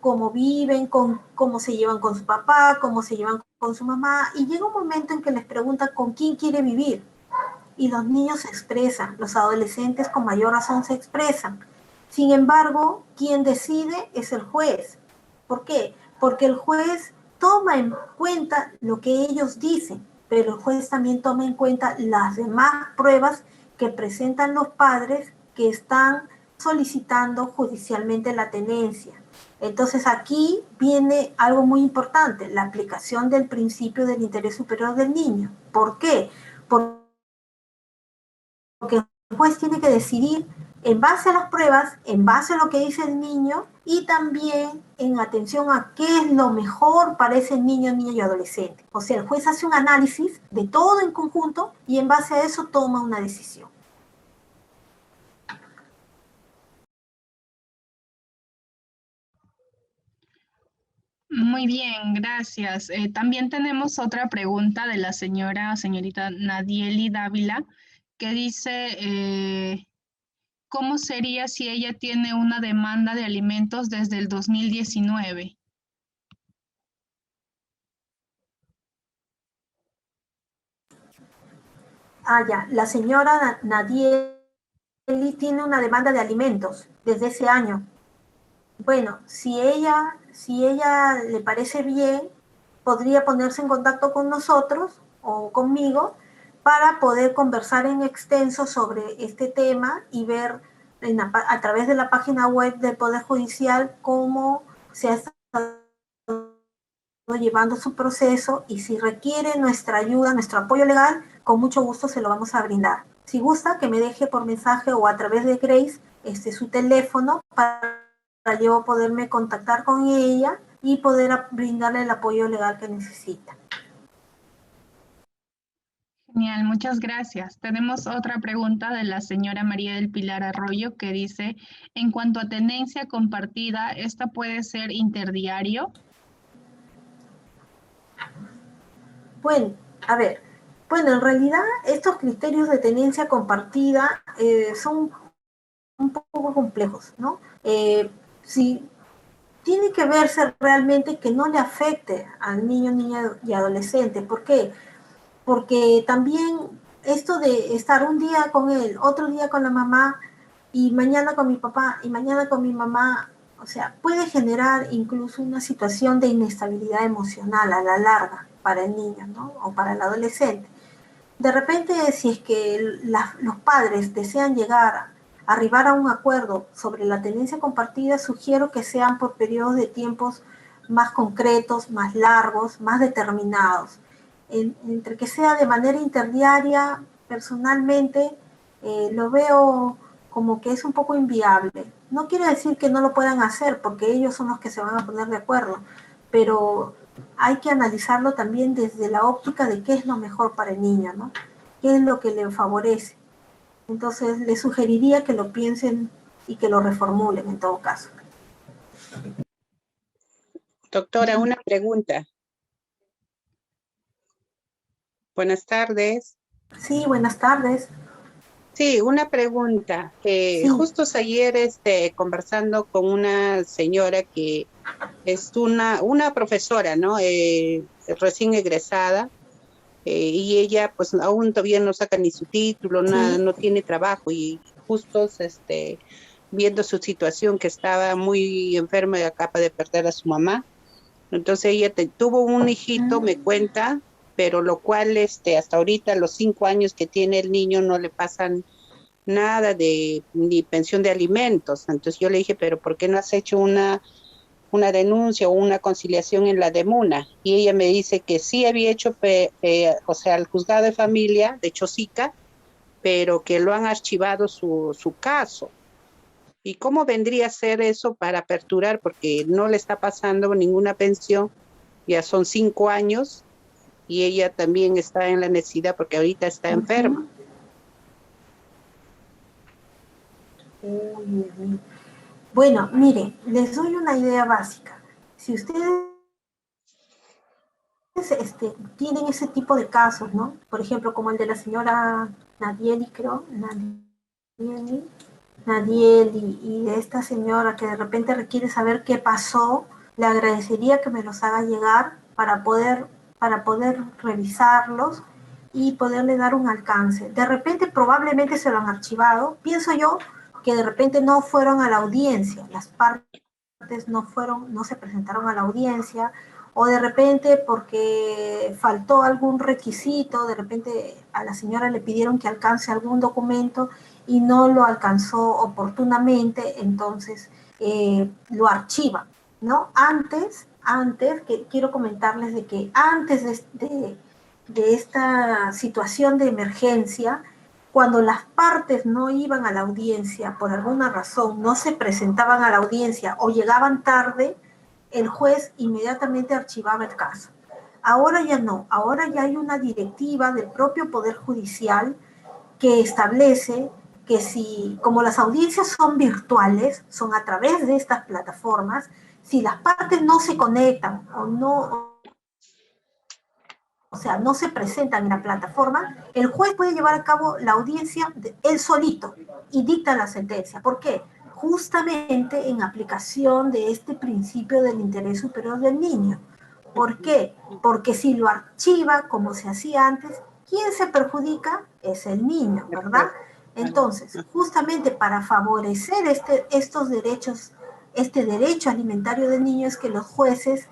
cómo viven, cómo se llevan con su papá, cómo se llevan con su mamá, y llega un momento en que les pregunta con quién quiere vivir. Y los niños se expresan, los adolescentes con mayor razón se expresan. Sin embargo, quien decide es el juez. ¿Por qué? Porque el juez toma en cuenta lo que ellos dicen, pero el juez también toma en cuenta las demás pruebas que presentan los padres que están solicitando judicialmente la tenencia. Entonces aquí viene algo muy importante, la aplicación del principio del interés superior del niño. ¿Por qué? Porque el juez tiene que decidir en base a las pruebas, en base a lo que dice el niño y también en atención a qué es lo mejor para ese niño, niña y adolescente. O sea, el juez hace un análisis de todo en conjunto y en base a eso toma una decisión. Muy bien, gracias. También tenemos otra pregunta de la señorita Nadieli Dávila, que dice, ¿cómo sería si ella tiene una demanda de alimentos desde el 2019? Ya, la señora Nadieli tiene una demanda de alimentos desde ese año. Bueno, si ella le parece bien, podría ponerse en contacto con nosotros o conmigo para poder conversar en extenso sobre este tema y ver a través de la página web del Poder Judicial cómo se ha estado llevando su proceso y si requiere nuestra ayuda, nuestro apoyo legal, con mucho gusto se lo vamos a brindar. Si gusta, que me deje por mensaje o a través de Grace su teléfono para yo poderme contactar con ella y poder brindarle el apoyo legal que necesita. Genial, muchas gracias. Tenemos otra pregunta de la señora María del Pilar Arroyo que dice, en cuanto a tenencia compartida, ¿esta puede ser interdiario? Bueno, a ver, en realidad estos criterios de tenencia compartida son un poco complejos, ¿no? Si tiene que verse realmente que no le afecte al niño, niña y adolescente. ¿Por qué? Porque también esto de estar un día con él, otro día con la mamá y mañana con mi papá y mañana con mi mamá, o sea, puede generar incluso una situación de inestabilidad emocional a la larga para el niño, ¿no? O para el adolescente. De repente, si es que los padres desean arribar a un acuerdo sobre la tenencia compartida, sugiero que sean por periodos de tiempos más concretos, más largos, más determinados. Entre que sea de manera interdiaria, personalmente lo veo como que es un poco inviable. No quiere decir que no lo puedan hacer, porque ellos son los que se van a poner de acuerdo, pero hay que analizarlo también desde la óptica de qué es lo mejor para el niño, ¿no? ¿Qué es lo que le favorece? Entonces, les sugeriría que lo piensen y que lo reformulen en todo caso. Doctora, una pregunta. Buenas tardes. Sí, buenas tardes. Sí, una pregunta. Sí. Justo ayer conversando con una señora que es una profesora, ¿no? Recién egresada, y ella pues aún todavía no saca ni su título, nada, Sí. no tiene trabajo, y justo viendo su situación, que estaba muy enferma y acaba de perder a su mamá. Entonces ella tuvo un hijito, me cuenta, pero lo cual hasta ahorita, los 5 años que tiene el niño, no le pasan nada de ni pensión de alimentos. Entonces yo le dije, pero ¿por qué no has hecho una denuncia o una conciliación en la DEMUNA? Y ella me dice que sí había hecho, o sea, al juzgado de familia de Chosica, pero que lo han archivado su caso. ¿Y cómo vendría a ser eso para aperturar? Porque no le está pasando ninguna pensión, ya son 5 años, y ella también está en la necesidad porque ahorita está enferma. Bueno, miren, les doy una idea básica. Si ustedes tienen ese tipo de casos, ¿no? Por ejemplo, como el de la señora Nadieli, creo, Nadieli, y de esta señora que de repente requiere saber qué pasó, le agradecería que me los haga llegar para poder revisarlos y poderle dar un alcance. De repente probablemente se lo han archivado. Pienso yo que de repente no fueron a la audiencia, las partes no se presentaron a la audiencia, o de repente porque faltó algún requisito, de repente a la señora le pidieron que alcance algún documento y no lo alcanzó oportunamente, entonces lo archivan, ¿no? Antes, que quiero comentarles de que antes de esta situación de emergencia, cuando las partes no iban a la audiencia, por alguna razón no se presentaban a la audiencia o llegaban tarde, el juez inmediatamente archivaba el caso. Ahora ya no, ahora ya hay una directiva del propio Poder Judicial que establece que si, como las audiencias son virtuales, son a través de estas plataformas, si las partes no se conectan o sea, no se presentan en la plataforma, el juez puede llevar a cabo la audiencia él solito y dicta la sentencia. ¿Por qué? Justamente en aplicación de este principio del interés superior del niño. ¿Por qué? Porque si lo archiva como se hacía antes, ¿quién se perjudica? Es el niño, ¿verdad? Entonces, justamente para favorecer estos derechos, este derecho alimentario del niño, es que los jueces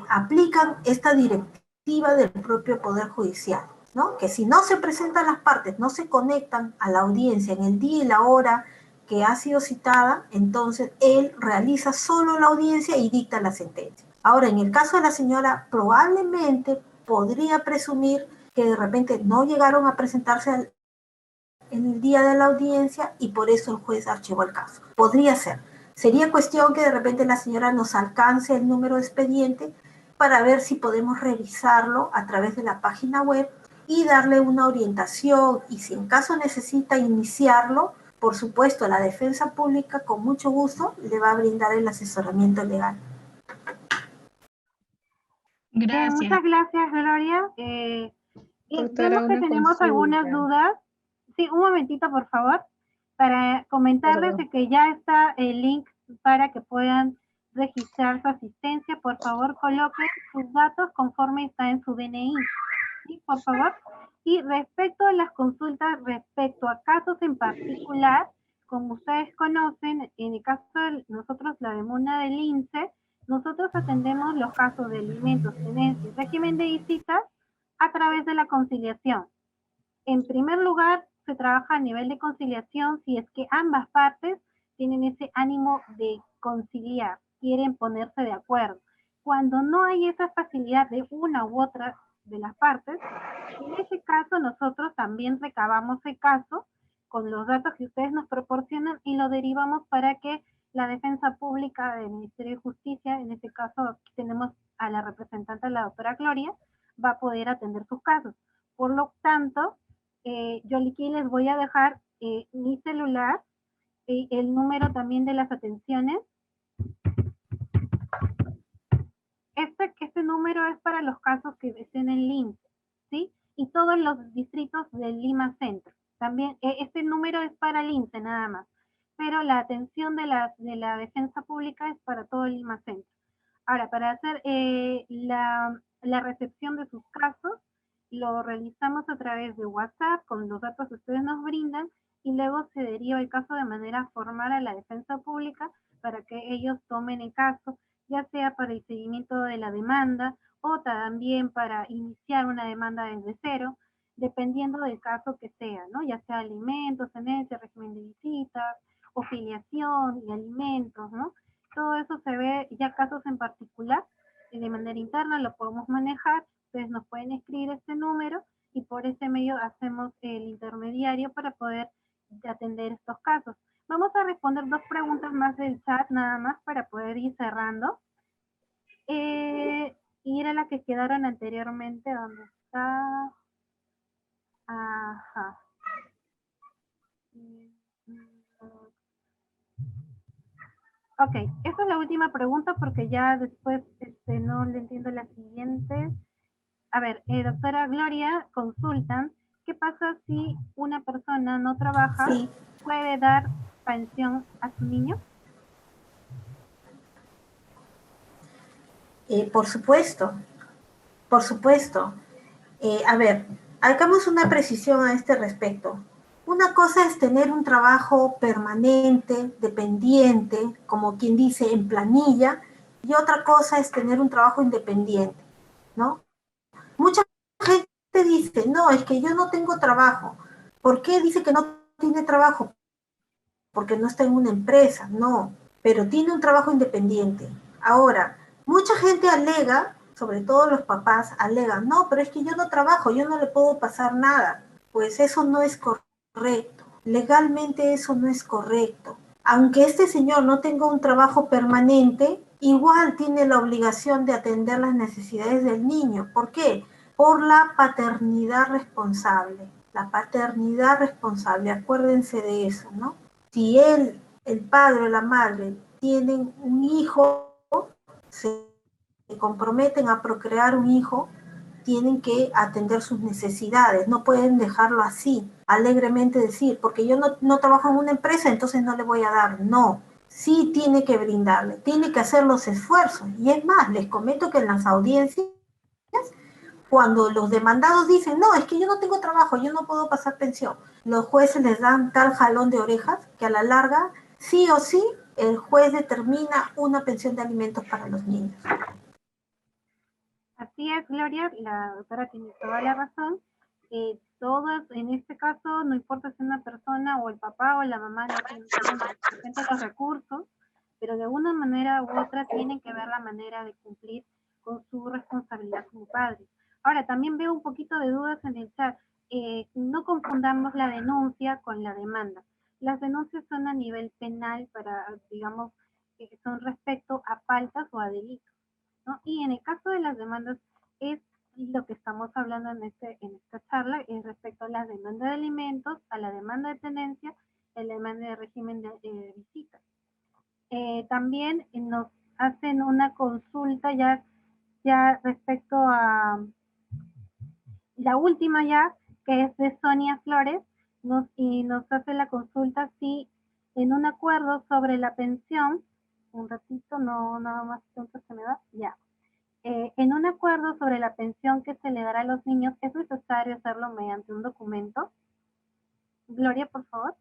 aplican esta directiva del propio Poder Judicial, ¿no? Que si no se presentan las partes, no se conectan a la audiencia en el día y la hora que ha sido citada, entonces él realiza solo la audiencia y dicta la sentencia. Ahora, en el caso de la señora, probablemente podría presumir que de repente no llegaron a presentarse en el día de la audiencia y por eso el juez archivó el caso. Podría ser. Sería cuestión que de repente la señora nos alcance el número de expediente para ver si podemos revisarlo a través de la página web y darle una orientación, y si en caso necesita iniciarlo, por supuesto, la defensa pública con mucho gusto le va a brindar el asesoramiento legal. Gracias. Muchas gracias, Gloria. Vemos que tenemos algunas dudas. Sí, un momentito, por favor, para comentarles de que ya está el link para que puedan registrar su asistencia. Por favor, coloquen sus datos conforme está en su DNI. ¿Sí? Por favor. Y respecto a las consultas, respecto a casos en particular, como ustedes conocen, en el caso de nosotros, la DEMUNA del INSE, nosotros atendemos los casos de alimentos, tenencia y régimen de visitas a través de la conciliación. En primer lugar, se trabaja a nivel de conciliación si es que ambas partes tienen ese ánimo de conciliar, quieren ponerse de acuerdo. Cuando no hay esa facilidad de una u otra de las partes, en ese caso nosotros también recabamos el caso con los datos que ustedes nos proporcionan y lo derivamos para que la defensa pública del Ministerio de Justicia, en este caso tenemos a la representante, la doctora Gloria, va a poder atender sus casos. Por lo tanto, yo aquí les voy a dejar mi celular el número también de las atenciones. Este número es para los casos que estén en LINCE, ¿sí? Y todos los distritos del Lima Centro. También, este número es para LINCE nada más, pero la atención de la defensa pública es para todo el Lima Centro. Ahora, para hacer la recepción de sus casos, lo realizamos a través de WhatsApp con los datos que ustedes nos brindan y luego se deriva el caso de manera formal a la defensa pública para que ellos tomen el caso, ya sea para el seguimiento de la demanda o también para iniciar una demanda desde cero, dependiendo del caso que sea, ¿no? Ya sea alimentos, tenencia, régimen de visitas, o filiación y alimentos, ¿no? Todo eso se ve ya casos en particular y de manera interna lo podemos manejar. Ustedes nos pueden escribir este número y por ese medio hacemos el intermediario para poder atender estos casos. Vamos a responder 2 preguntas más del chat nada más para poder ir cerrando. Y era la que quedaron anteriormente, ¿dónde está? Ajá. Ok, esa es la última pregunta porque ya después no le entiendo la siguiente. A ver, doctora Gloria, consultan, ¿qué pasa si una persona no trabaja, Sí. puede dar pensión a su niño? Por supuesto, por supuesto. A ver, hagamos una precisión a este respecto. Una cosa es tener un trabajo permanente, dependiente, como quien dice, en planilla, y otra cosa es tener un trabajo independiente, ¿no? Mucha gente dice, no, es que yo no tengo trabajo. ¿Por qué dice que no tiene trabajo? Porque no está en una empresa, no, pero tiene un trabajo independiente. Ahora, mucha gente alega, sobre todo los papás alegan, no, pero es que yo no trabajo, yo no le puedo pasar nada. Pues eso no es correcto. Legalmente eso no es correcto. Aunque este señor no tenga un trabajo permanente, igual tiene la obligación de atender las necesidades del niño. ¿Por qué? Por la paternidad responsable. La paternidad responsable, acuérdense de eso, ¿no? Si él, el padre o la madre, tienen un hijo, se comprometen a procrear un hijo, tienen que atender sus necesidades, no pueden dejarlo así, alegremente decir, porque yo no trabajo en una empresa, entonces no le voy a dar, no. Sí tiene que brindarle, tiene que hacer los esfuerzos. Y es más, les comento que en las audiencias, cuando los demandados dicen, no, es que yo no tengo trabajo, yo no puedo pasar pensión, los jueces les dan tal jalón de orejas que a la larga, sí o sí, el juez determina una pensión de alimentos para los niños. Así es, Gloria, la doctora tiene toda la razón. Todos, en este caso, no importa si una persona o el papá o la mamá no tienen los recursos, pero de una manera u otra tienen que ver la manera de cumplir con su responsabilidad como padres. Ahora, también veo un poquito de dudas en el chat. No confundamos la denuncia con la demanda. Las denuncias son a nivel penal para, digamos, son respecto a faltas o a delitos, ¿no? Y en el caso de las demandas es lo que estamos hablando en esta charla, es respecto a la demanda de alimentos, a la demanda de tenencia, a la demanda de régimen de visitas. También nos hacen una consulta ya respecto a la última ya, que es de Sonia Flores, y nos hace la consulta si en un acuerdo sobre la pensión, un ratito, no nada más tiempo se me da, ya. En un acuerdo sobre la pensión que se le dará a los niños, ¿es necesario hacerlo mediante un documento? Gloria, por favor.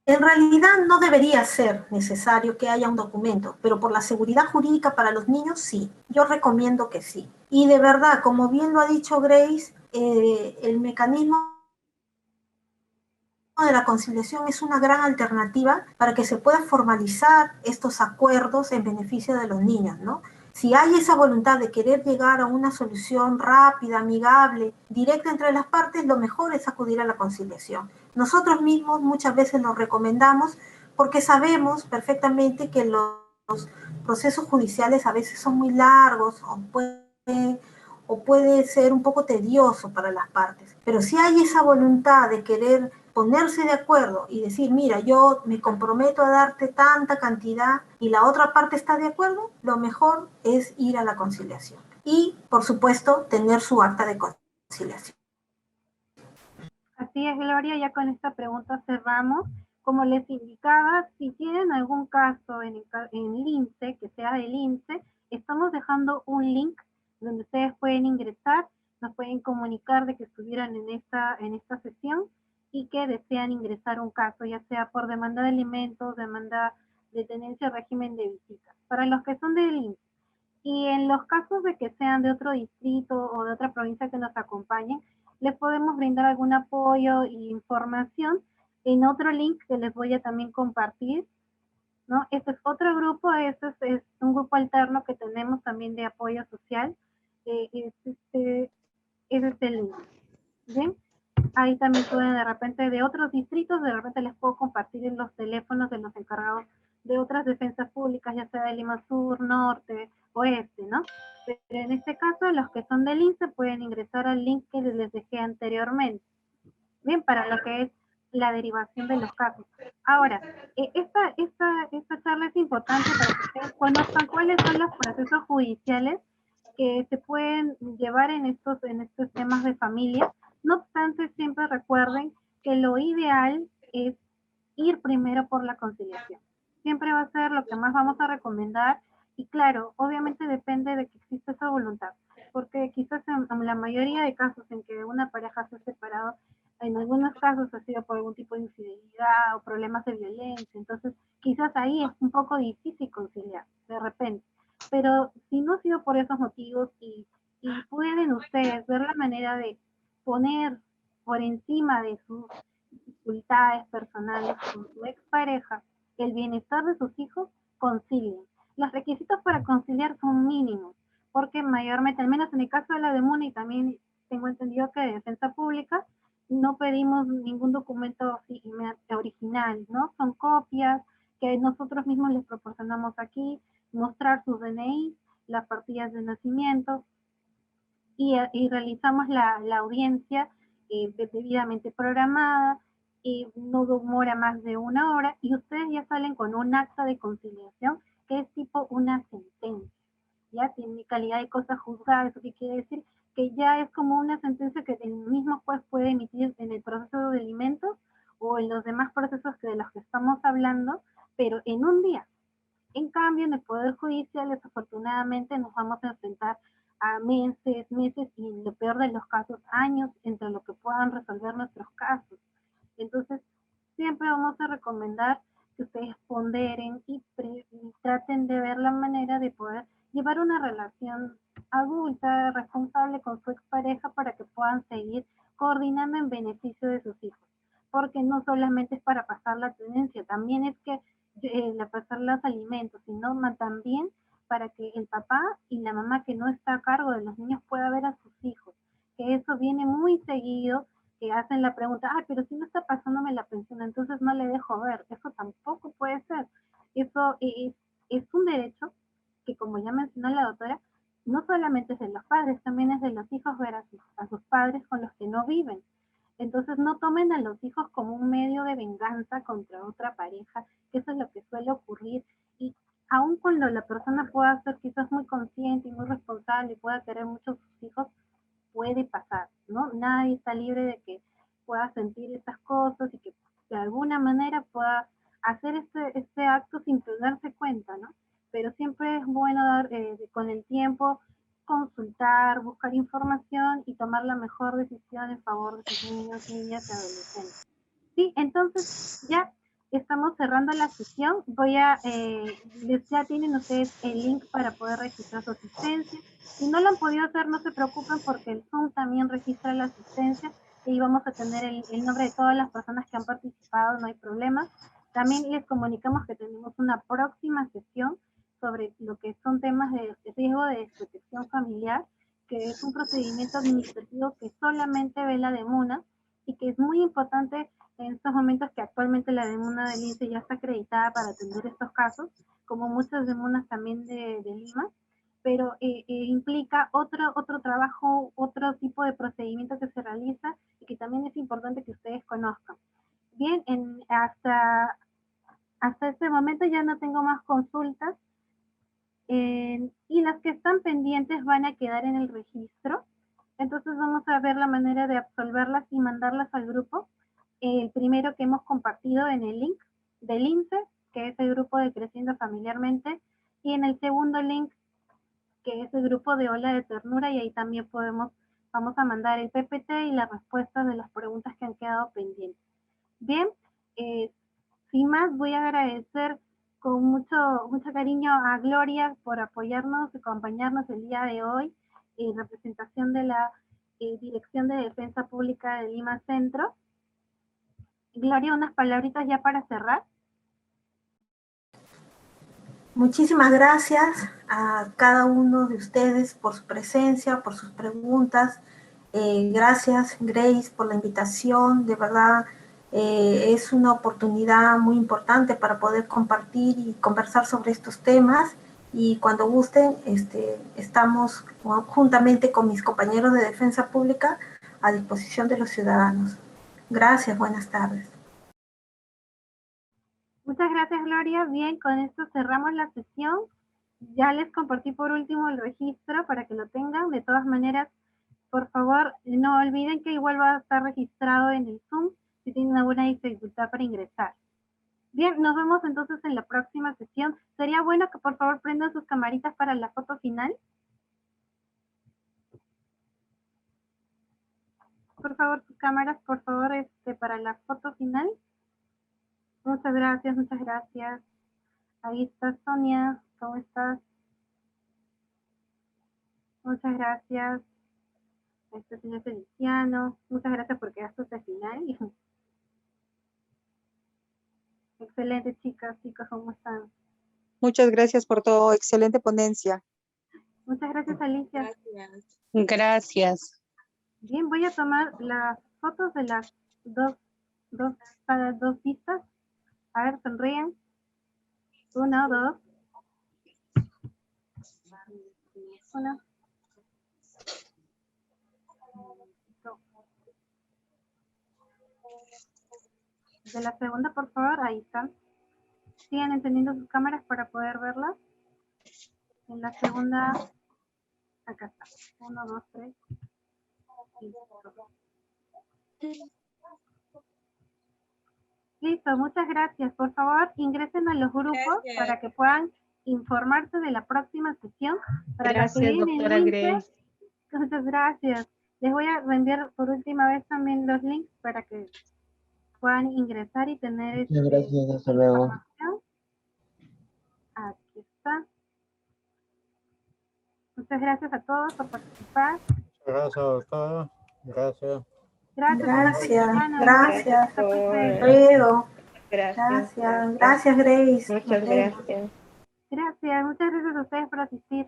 En realidad no debería ser necesario que haya un documento, pero por la seguridad jurídica para los niños sí. Yo recomiendo que sí. Y de verdad, como bien lo ha dicho Grace, el mecanismo de la conciliación es una gran alternativa para que se puedan formalizar estos acuerdos en beneficio de los niños, ¿no? Si hay esa voluntad de querer llegar a una solución rápida, amigable, directa entre las partes, lo mejor es acudir a la conciliación. Nosotros mismos muchas veces lo recomendamos porque sabemos perfectamente que los procesos judiciales a veces son muy largos o puede ser un poco tedioso para las partes. Pero si hay esa voluntad de querer ponerse de acuerdo y decir, mira, yo me comprometo a darte tanta cantidad y la otra parte está de acuerdo, lo mejor es ir a la conciliación. Y, por supuesto, tener su acta de conciliación. Así es, Gloria, ya con esta pregunta cerramos. Como les indicaba, si tienen algún caso en el INSE, que sea del INSE, estamos dejando un link donde ustedes pueden ingresar, nos pueden comunicar de que estuvieran en esta sesión y que desean ingresar un caso, ya sea por demanda de alimentos, demanda de tenencia o régimen de visitas. Para los que son del INSE, y en los casos de que sean de otro distrito o de otra provincia que nos acompañen, les podemos brindar algún apoyo e información en otro link que les voy a también compartir, ¿no? Este es otro grupo, este es un grupo alterno que tenemos también de apoyo social, es este link, ¿bien? Ahí también pueden de repente de otros distritos, de repente les puedo compartir en los teléfonos de los encargados de otras defensas públicas, ya sea de Lima Sur, Norte, Oeste, ¿no? Pero en este caso, los que son del INSE pueden ingresar al link que les dejé anteriormente. Bien, para lo que es la derivación de los casos. Ahora, esta charla es importante para que ustedes conozcan cuáles son los procesos judiciales que se pueden llevar en estos temas de familia. No obstante, siempre recuerden que lo ideal es ir primero por la conciliación. Siempre va a ser lo que más vamos a recomendar y claro, obviamente depende de que exista esa voluntad, porque quizás en la mayoría de casos en que una pareja se ha separado, en algunos casos ha sido por algún tipo de infidelidad o problemas de violencia, entonces quizás ahí es un poco difícil conciliar, de repente. Pero si no ha sido por esos motivos y pueden ustedes ver la manera de poner por encima de sus dificultades personales con su expareja, el bienestar de sus hijos, concilien. Los requisitos para conciliar son mínimos, porque mayormente, al menos en el caso de la DEMUNA y también tengo entendido que de Defensa Pública, no pedimos ningún documento original, ¿no? Son copias que nosotros mismos les proporcionamos aquí, mostrar sus DNI, las partidas de nacimiento y realizamos la audiencia debidamente programada, no demora más de 1 hora y ustedes ya salen con un acta de conciliación que es tipo una sentencia, ya tiene calidad de cosa juzgada, eso que quiere decir que ya es como una sentencia que el mismo juez puede emitir en el proceso de alimentos o en los demás procesos de los que estamos hablando, pero en un día. En cambio, en el Poder Judicial, desafortunadamente, nos vamos a enfrentar a meses y en lo peor de los casos, años entre lo que puedan resolver nuestros casos. Entonces, siempre vamos a recomendar que ustedes ponderen y traten de ver la manera de poder llevar una relación adulta, responsable con su expareja para que puedan seguir coordinando en beneficio de sus hijos. Porque no solamente es para pasar la tenencia, también es que pasar los alimentos, sino también para que el papá y la mamá que no está a cargo de los niños pueda ver a sus hijos. Que eso viene muy seguido, que hacen la pregunta, pero si no está pasándome la pensión, entonces no le dejo ver. Eso tampoco puede ser. Eso es un derecho que, como ya mencionó la doctora, no solamente es de los padres, también es de los hijos ver a sus padres con los que no viven. Entonces no tomen a los hijos como un medio de venganza contra otra pareja, que eso es lo que suele ocurrir. Y aun cuando la persona pueda ser quizás muy consciente y muy responsable y pueda querer mucho a sus hijos, puede pasar, ¿no? Nadie está libre de que pueda sentir estas cosas y que de alguna manera pueda hacer este acto sin darse cuenta, ¿no? Pero siempre es bueno dar con el tiempo, consultar, buscar información y tomar la mejor decisión en favor de sus niños, niñas y adolescentes. Sí, entonces ya estamos cerrando la sesión. Ya tienen ustedes el link para poder registrar su asistencia. Si no lo han podido hacer, no se preocupen porque el Zoom también registra la asistencia y vamos a tener el nombre de todas las personas que han participado, no hay problema. También les comunicamos que tenemos una próxima sesión sobre lo que son temas de riesgo de desprotección familiar, que es un procedimiento administrativo que solamente ve la DEMUNA y que es muy importante en estos momentos que actualmente la DEMUNA del INSE ya está acreditada para atender estos casos, como muchas DEMUNAs también de Lima, pero implica otro trabajo, otro tipo de procedimiento que se realiza y que también es importante que ustedes conozcan. Bien, hasta este momento ya no tengo más consultas y las que están pendientes van a quedar en el registro. Entonces vamos a ver la manera de absolverlas y mandarlas al grupo. El primero que hemos compartido en el link del INSE, que es el grupo de Creciendo Familiarmente, y en el segundo link, que es el grupo de Ola de Ternura, y ahí también vamos a mandar el PPT y las respuestas de las preguntas que han quedado pendientes. Bien, sin más, voy a agradecer con mucho cariño a Gloria por apoyarnos y acompañarnos el día de hoy en representación de la Dirección de Defensa Pública de Lima Centro. Gloria, unas palabritas ya para cerrar. Muchísimas gracias a cada uno de ustedes por su presencia, por sus preguntas. Gracias, Grace, por la invitación. De verdad, es una oportunidad muy importante para poder compartir y conversar sobre estos temas. Y cuando gusten, estamos juntamente con mis compañeros de Defensa Pública a disposición de los ciudadanos. Gracias, buenas tardes. Muchas gracias, Gloria. Bien, con esto cerramos la sesión. Ya les compartí por último el registro para que lo tengan. De todas maneras, por favor, no olviden que igual va a estar registrado en el Zoom si tienen alguna dificultad para ingresar. Bien, nos vemos entonces en la próxima sesión. Sería bueno que por favor prendan sus camaritas para la foto final. Por favor, sus cámaras, por favor, para la foto final. Muchas gracias, muchas gracias. Ahí está Sonia, ¿cómo estás? Muchas gracias. Este señor Feliciano, muchas gracias por quedarse hasta el final. Excelente, chicas, chicos, ¿cómo están? Muchas gracias por todo, excelente ponencia. Muchas gracias, Alicia. Gracias. Bien, voy a tomar las fotos de las dos vistas. A ver, sonríen. 1, 2. 1. De la segunda, por favor, ahí están. Sigan encendiendo sus cámaras para poder verlas. En la segunda, acá está. 1, 2, 3. Listo, muchas gracias. Por favor, ingresen a los grupos para que puedan informarse de la próxima sesión. Para Gracias, doctora Grace. Muchas gracias. Les voy a reenviar por última vez también los links para que puedan ingresar y tener gracias, hasta luego. información. Aquí está. Muchas gracias a todos por participar. Gracias, doctora. Gracias. Gracias. Alfredo. Gracias, Grace. Muchas gracias. Muchas gracias a ustedes por asistir.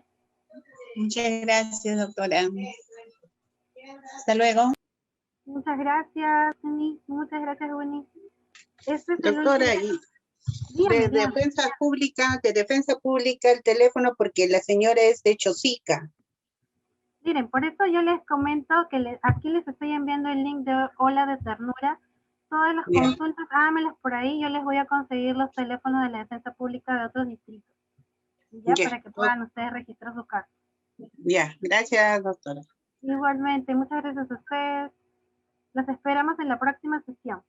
Muchas gracias, doctora. Hasta luego. Muchas gracias, Uni. Muchas gracias, Uni. Doctora, de Defensa Pública, el teléfono, porque la señora es de Chosica. Miren, por eso yo les comento que aquí les estoy enviando el link de Ola de Ternura. Todas las consultas, háganmelas por ahí. Yo les voy a conseguir los teléfonos de la Defensa Pública de otros distritos. Para que puedan ustedes registrar su caso. Gracias, doctora. Igualmente, muchas gracias a ustedes. Los esperamos en la próxima sesión.